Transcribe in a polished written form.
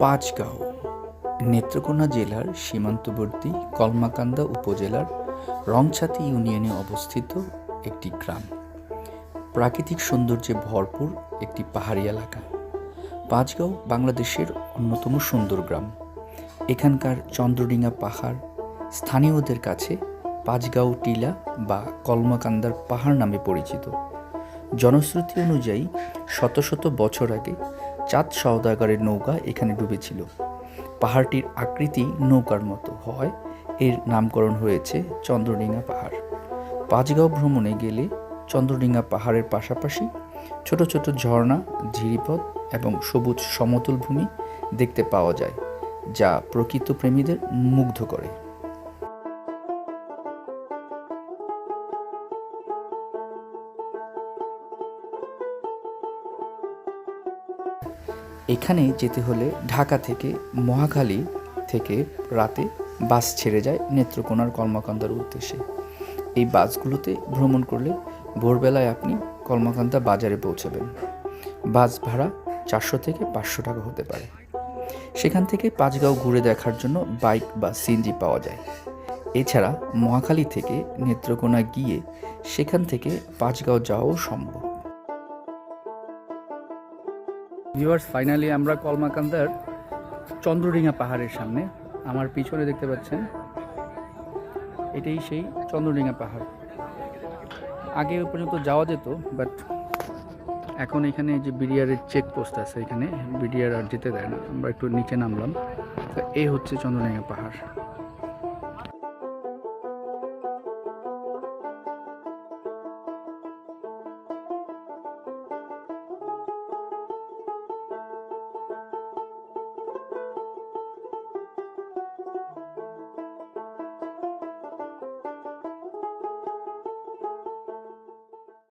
পাঁচগাঁও নেত্রকোনা জেলার সীমান্তবর্তী কলমাকান্দা উপজেলার রংছাতি ইউনিয়নে অবস্থিত একটি গ্রাম। প্রাকৃতিক সৌন্দর্যে ভরপুর একটি পাহাড়ি এলাকা। পাঁচগাঁও বাংলাদেশের অন্যতম সুন্দর গ্রাম। এখানকার চন্দ্রডিঙা পাহাড় স্থানীয়দের কাছে পাঁচগাঁও টিলা বা কলমাকান্দার পাহাড় নামে পরিচিত। জনশ্রুতি অনুযায়ী শত শত বছর আগে চাঁদ সওদাগরের নৌকা এখানে ডুবেছিল। পাহাড়টির আকৃতি নৌকার মতো হওয়ায় এর নামকরণ হয়েছে চন্দ্রডিঙা পাহাড়। পাঁচগাঁও ভ্রমণে গেলে চন্দ্রডিঙা পাহাড়ের পাশাপাশি ছোট ছোট ঝর্ণা, ঝিরিপথ এবং সবুজ সমতল ভূমি দেখতে পাওয়া যায়, যা প্রকৃত প্রেমীদের মুগ্ধ করে। এখানে যেতে হলে ঢাকা থেকে মহাখালী থেকে রাতে বাস ছেড়ে যায় নেত্রকোনার কলমাকান্দার উদ্দেশ্যে। এই বাসগুলোতে ভ্রমণ করলে ভোরবেলায় আপনি কলমাকান্দা বাজারে পৌঁছাবেন। বাস ভাড়া 400 থেকে 500 টাকা হতে পারে। সেখান থেকে পাঁচগাঁও ঘুরে দেখার জন্য বাইক বা সিএনজি পাওয়া যায়। এছাড়া মহাখালী থেকে নেত্রকোনা গিয়ে সেখান থেকে পাঁচগাঁও যাওয়াও সম্ভব। ভিউয়ার্স, ফাইনালি আমরা কলমাকান্দার চন্দ্রডিঙা পাহাড়ের সামনে। আমার পিছনে দেখতে পাচ্ছেন, এটাই সেই চন্দ্রডিঙা পাহাড়। আগে পর্যন্ত যাওয়া যেত, বাট এখন এখানে যে বিডিআরের চেকপোস্ট আছে, এখানে বিডিআর আর যেতে দেয় না। আমরা একটু নিচে নামলাম। তো এই হচ্ছে চন্দ্রডিঙা পাহাড়।